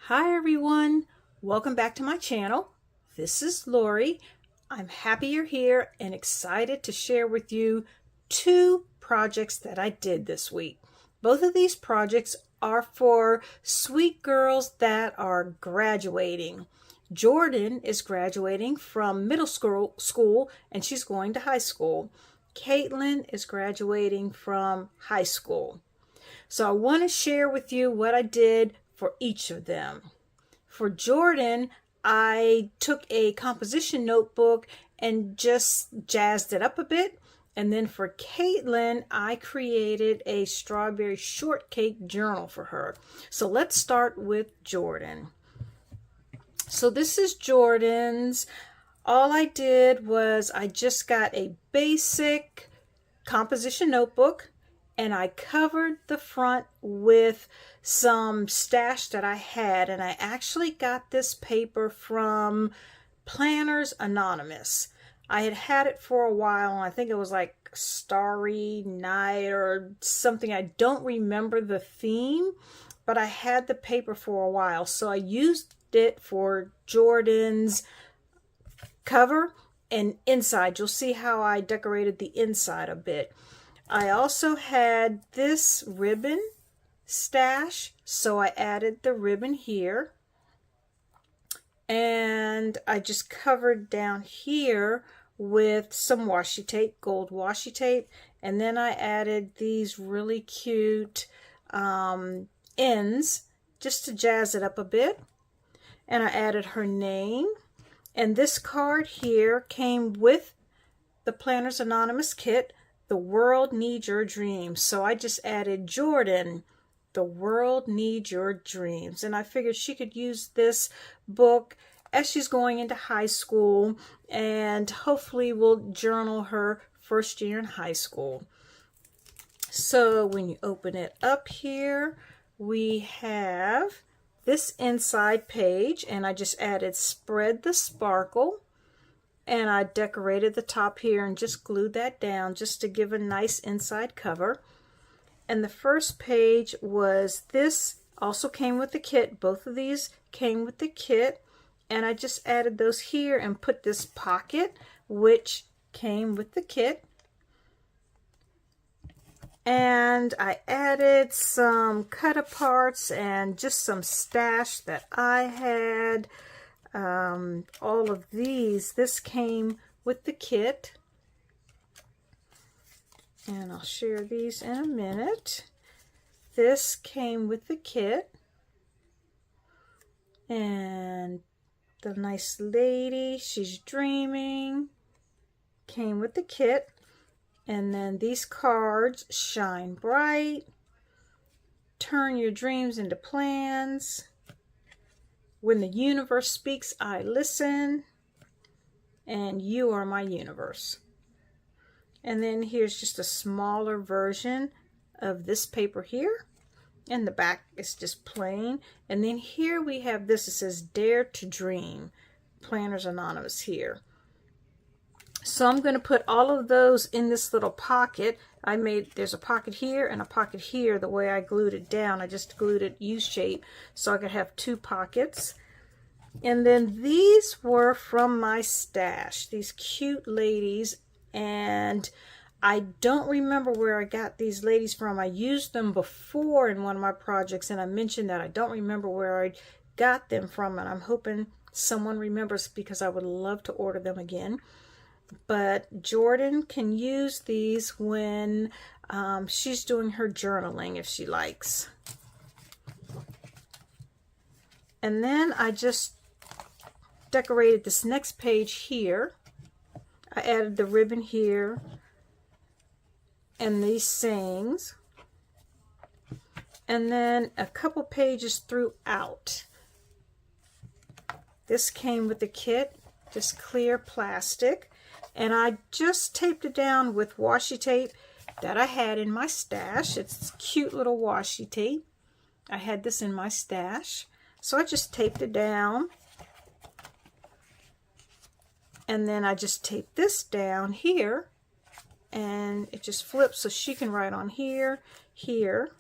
Hi everyone, welcome back to my channel. This is Lori. I'm happy you're here and excited to share with you two projects that I did this week. Both of these projects are for sweet girls that are graduating. Jordan is graduating from middle school and she's going to high school. Caitlin is graduating from high school. So I want to share with you what I did for each of them. For Jordan, I took a composition notebook and just jazzed it up a bit. And then for Caitlin, I created a strawberry shortcake journal for her. So let's start with Jordan. So this is Jordan's. All I did was I just got a basic composition notebook and I covered the front with some stash that I had, and I actually got this paper from Planners Anonymous. I had it for a while, and I think it was like Starry Night or something. I don't remember the theme, but I had the paper for a while, so I used it for Jordan's cover and inside. You'll see how I decorated the inside a bit. I also had this ribbon stash, so I added the ribbon here. And I just covered down here with some washi tape, gold washi tape. And then I added these really cute ends just to jazz it up a bit. And I added her name. And this card here came with the Planners Anonymous kit. The world needs your dreams. So I just added Jordan, the world needs your dreams. And I figured she could use this book as she's going into high school, and hopefully will journal her first year in high school. So when you open it up here, we have this inside page, and I just added Spread the Sparkle. And I decorated the top here and just glued that down just to give a nice inside cover. And the first page was this, also came with the kit. Both of these came with the kit. And I just added those here and put this pocket, which came with the kit. And I added some cut aparts and just some stash that I had. All of these, this came with the kit, and I'll share these in a minute. This came with the kit, and the nice lady, she's dreaming, came with the kit. And then these cards, Shine Bright, Turn Your Dreams into Plans, When the Universe Speaks, I Listen, and You Are My Universe. And then here's just a smaller version of this paper here. And the back is just plain. And then here we have this. It says Dare to Dream. Planners Anonymous here. So I'm going to put all of those in this little pocket. There's a pocket here and a pocket here. The way I glued it down, I just glued it U-shape so I could have two pockets. And then these were from my stash, these cute ladies, and I don't remember where I got these ladies from. I used them before in one of my projects, and I mentioned that I don't remember where I got them from, and I'm hoping someone remembers because I would love to order them again. But Jordan can use these when she's doing her journaling if she likes. And then I just decorated this next page here. I added the ribbon here and these sayings. And then a couple pages throughout. This came with the kit, just clear plastic. And I just taped it down with washi tape that I had in my stash. It's cute little washi tape. I had this in my stash. So I just taped it down. And then I just taped this down here. And it just flips so she can write on here, here.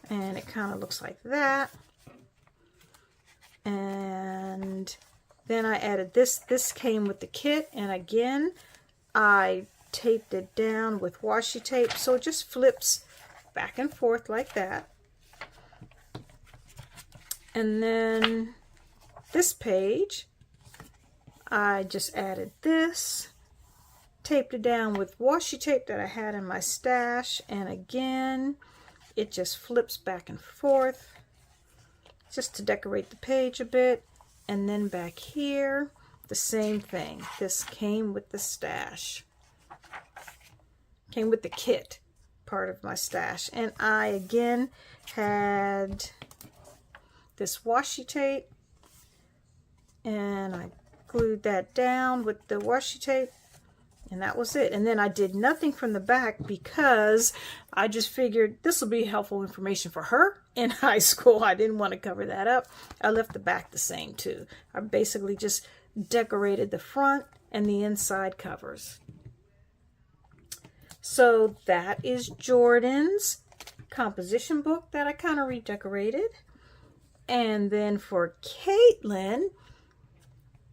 And it kind of looks like that. And then I added this. This came with the kit, and again, I taped it down with washi tape, so it just flips back and forth like that. And then this page, I just added this, taped it down with washi tape that I had in my stash, and again, it just flips back and forth just to decorate the page a bit. And then back here, the same thing. This came with the stash. Came with the kit part of my stash. And I again had this washi tape, and I glued that down with the washi tape, and that was it. And then I did nothing from the back because I just figured this will be helpful information for her in high school. I didn't want to cover that up. I left the back the same too. I basically just decorated the front and the inside covers. So that is Jordan's composition book that I kind of redecorated. And then for Caitlin,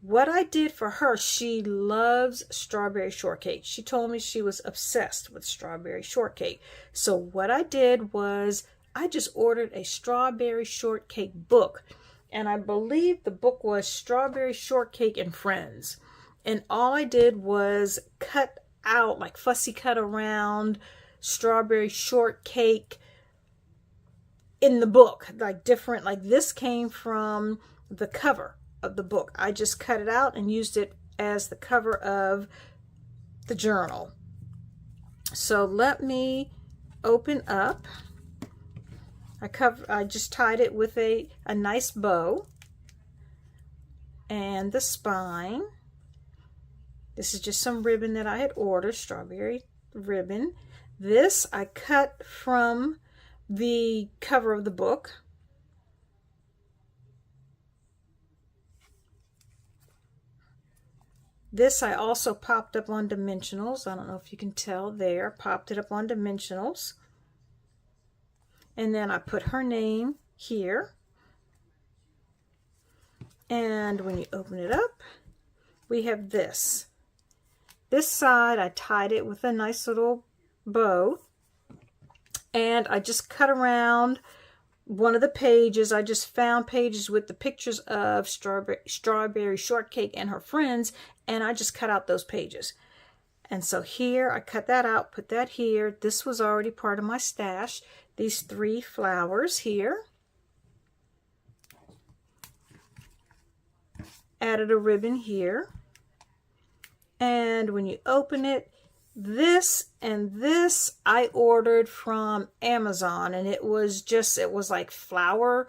what I did for her, she loves strawberry shortcake. She told me she was obsessed with strawberry shortcake. So what I did was I just ordered a strawberry shortcake book. And I believe the book was Strawberry Shortcake and Friends. And all I did was cut out, like fussy cut around strawberry shortcake in the book. Like different, like this came from the cover of the book. I just cut it out and used it as the cover of the journal. So let me open up. I just tied it with a nice bow, and the spine. This is just some ribbon that I had ordered, strawberry ribbon. This I cut from the cover of the book. This I also popped up on dimensionals. I don't know if you can tell there. Popped it up on dimensionals. And then I put her name here. And when you open it up, we have this. This side, I tied it with a nice little bow. And I just cut around one of the pages. I just found pages with the pictures of Strawberry Shortcake and her friends, and I just cut out those pages. And so here, I cut that out, put that here. This was already part of my stash. These 3 flowers here. Added a ribbon here. And when you open it, this and this I ordered from Amazon, and it was like flower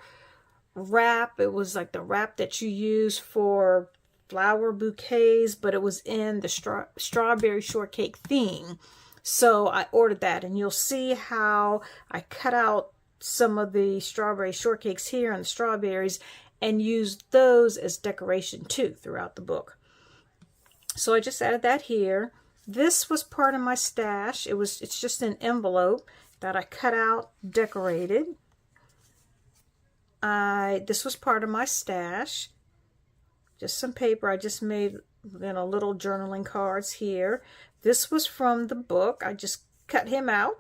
wrap. It was like the wrap that you use for flower bouquets, but it was in the Strawberry Shortcake theme. So I ordered that, and you'll see how I cut out some of the strawberry shortcakes here and the strawberries and used those as decoration too throughout the book. So I just added that here. This was part of my stash. It's just an envelope that I cut out, decorated. This was part of my stash. Just some paper. I just made little journaling cards here. This was from the book. I just cut him out,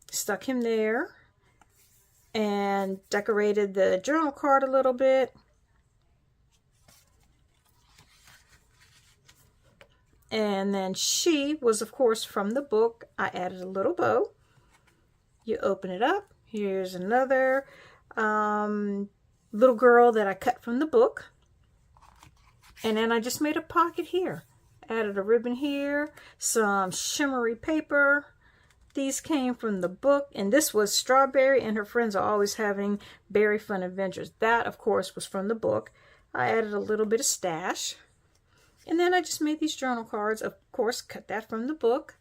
stuck him there, and decorated the journal card a little bit. And then she was, of course, from the book. I added a little bow. You open it up. Here's another little girl that I cut from the book. And then I just made a pocket here. Added a ribbon here, some shimmery paper. These came from the book, and this was Strawberry and her friends are always having berry fun adventures. That, of course, was from the book. I added a little bit of stash. And then I just made these journal cards. Of course, cut that from the book.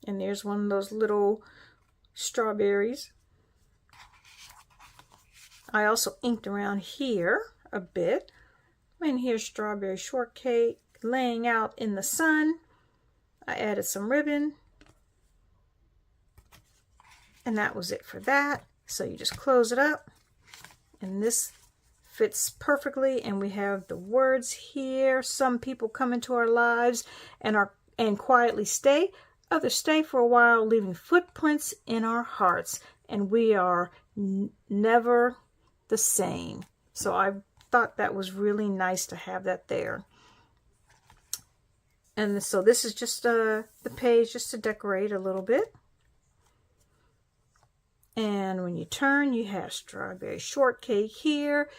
And there's one of those little strawberries. I also inked around here a bit. And here's Strawberry Shortcake laying out in the sun. I added some ribbon. And that was it for that. So you just close it up, and this fits perfectly, and we have the words here. Some people come into our lives and quietly stay. Others stay for a while, leaving footprints in our hearts, and we are never the same. So I thought that was really nice to have that there. And so this is just the page just to decorate a little bit. And when you turn, you have Strawberry Shortcake here.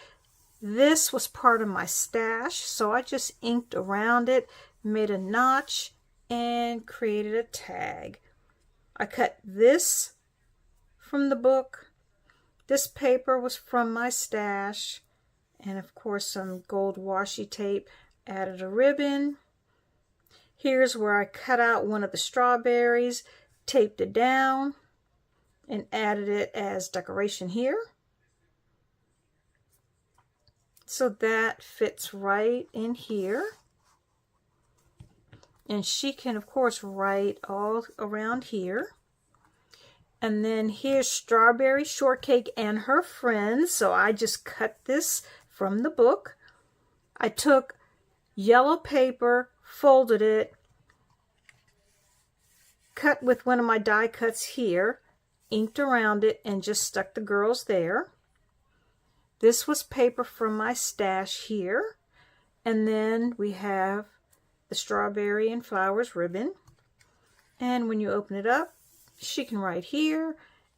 This was part of my stash, so I just inked around it, made a notch, and created a tag. I cut this from the book. This paper was from my stash. And of course some gold washi tape. Added a ribbon. Here's where I cut out one of the strawberries, taped it down, and added it as decoration here. So that fits right in here. And she can, of course, write all around here. And then here's Strawberry Shortcake and her friends. So I just cut this from the book. I took yellow paper, folded it, cut with one of my die cuts here, inked around it, and just stuck the girls there. This was paper from my stash here. And then we have the strawberry and flowers ribbon. And when you open it up, she can write here.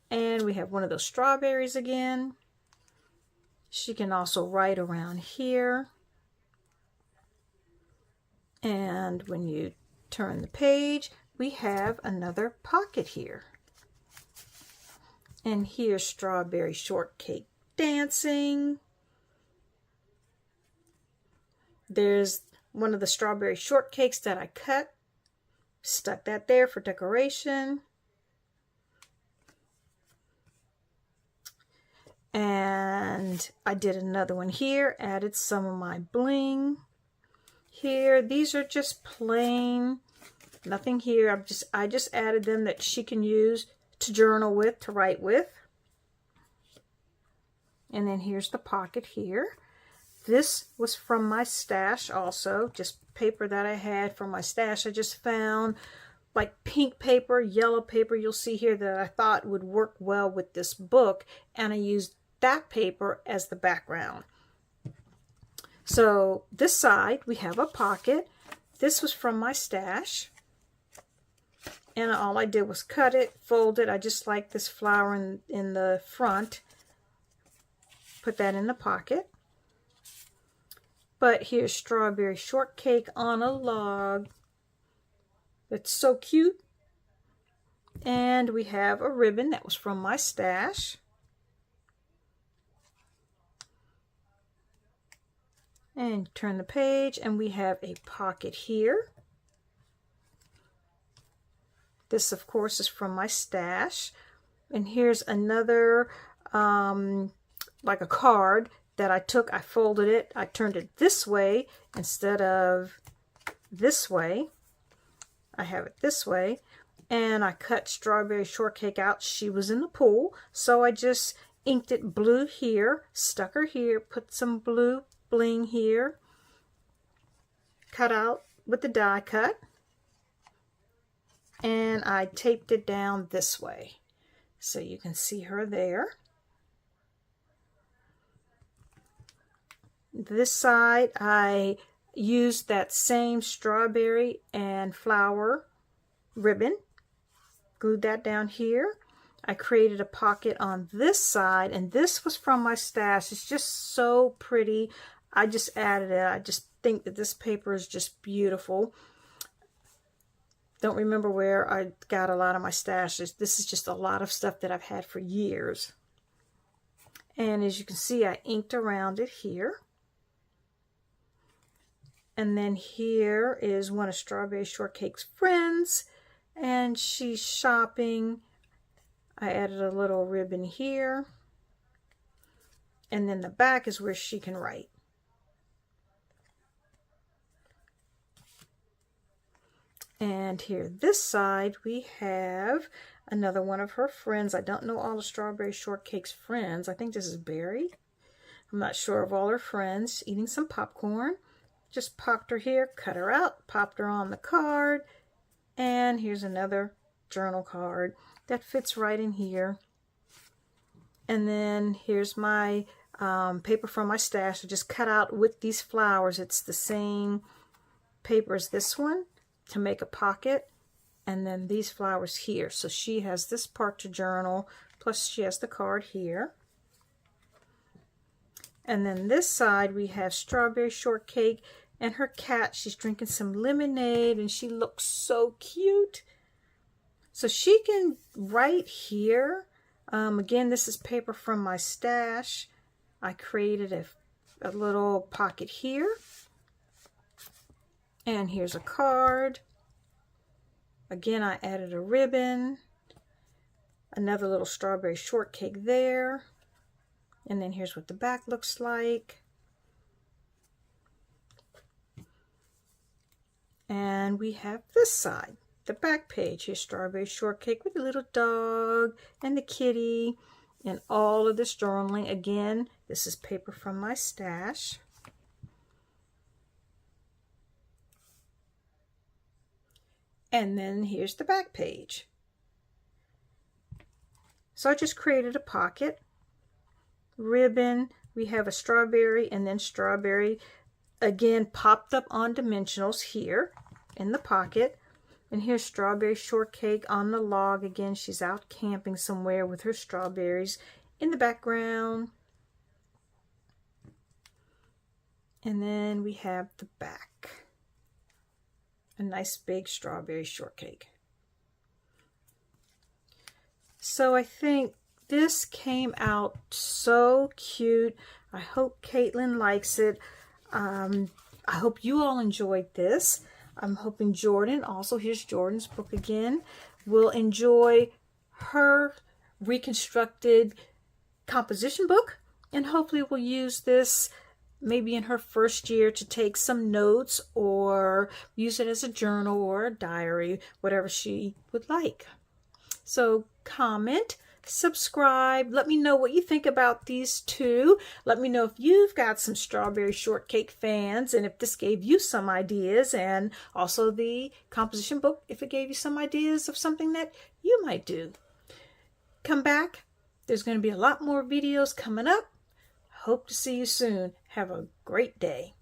And we have one of those strawberries again. She can also write around here. And when you turn the page, we have another pocket here. And here's Strawberry Shortcake dancing. There's one of the strawberry shortcakes that I cut. Stuck that there for decoration. And I did another one here. Added some of my bling here. These are just plain. Nothing here. I just added them that she can use to journal with, to write with. And then here's the pocket here. This was from my stash also, just paper that I had from my stash. I just found like pink paper, yellow paper, you'll see here, that I thought would work well with this book, and I used that paper as the background. So this side we have a pocket. This was from my stash, and all I did was cut it, fold it. I just like this flower in the front. Put that in the pocket. But here's Strawberry Shortcake on a log. That's so cute. And we have a ribbon that was from my stash. And turn the page, and we have a pocket here. This, of course, is from my stash. And here's another, like a card that I took. I folded it. I turned it this way instead of this way. I have it this way. And I cut Strawberry Shortcake out. She was in the pool. So I just inked it blue here, stuck her here, put some blue bling here, cut out with the die cut, and I taped it down this way so you can see her there. This side I used that same strawberry and flower ribbon, glued that down here. I created a pocket on this side, and this was from my stash. It's just so pretty. I just added it. I just think that this paper is just beautiful. Don't remember where I got a lot of my stashes. This is just a lot of stuff that I've had for years. And as you can see, I inked around it here. And then here is one of Strawberry Shortcake's friends, and she's shopping. I added a little ribbon here. And then the back is where she can write. And here, this side, we have another one of her friends. I don't know all the Strawberry Shortcake's friends. I think this is Berry. I'm not sure of all her friends. Eating some popcorn. Just popped her here, cut her out, popped her on the card. And here's another journal card that fits right in here. And then here's my paper from my stash. I just cut out with these flowers. It's the same paper as this one to make a pocket. And then these flowers here. So she has this part to journal, plus she has the card here. And then this side we have Strawberry Shortcake and her cat. She's drinking some lemonade and she looks so cute. So she can write here. Again, this is paper from my stash. I created a little pocket here. And here's a card. Again, I added a ribbon, another little Strawberry Shortcake there, and then here's what the back looks like. And we have this side, the back page. Here's Strawberry Shortcake with the little dog and the kitty and all of this journaling. Again, this is paper from my stash. And then here's the back page. So I just created a pocket, ribbon, we have a strawberry, and then strawberry again popped up on dimensionals here in the pocket. And here's Strawberry Shortcake on the log. Again, she's out camping somewhere with her strawberries in the background. And then we have the back. A nice big Strawberry Shortcake. So I think this came out so cute. I hope Caitlin likes it. I hope you all enjoyed this. I'm hoping Jordan, also here's Jordan's book again, will enjoy her reconstructed composition book, and hopefully we'll use this maybe in her first year to take some notes or use it as a journal or a diary, whatever she would like. So comment, subscribe, let me know what you think about these two. Let me know if you've got some Strawberry Shortcake fans and if this gave you some ideas, and also the composition book if it gave you some ideas of something that you might do. Come back. There's going to be a lot more videos coming up. Hope to see you soon. Have a great day.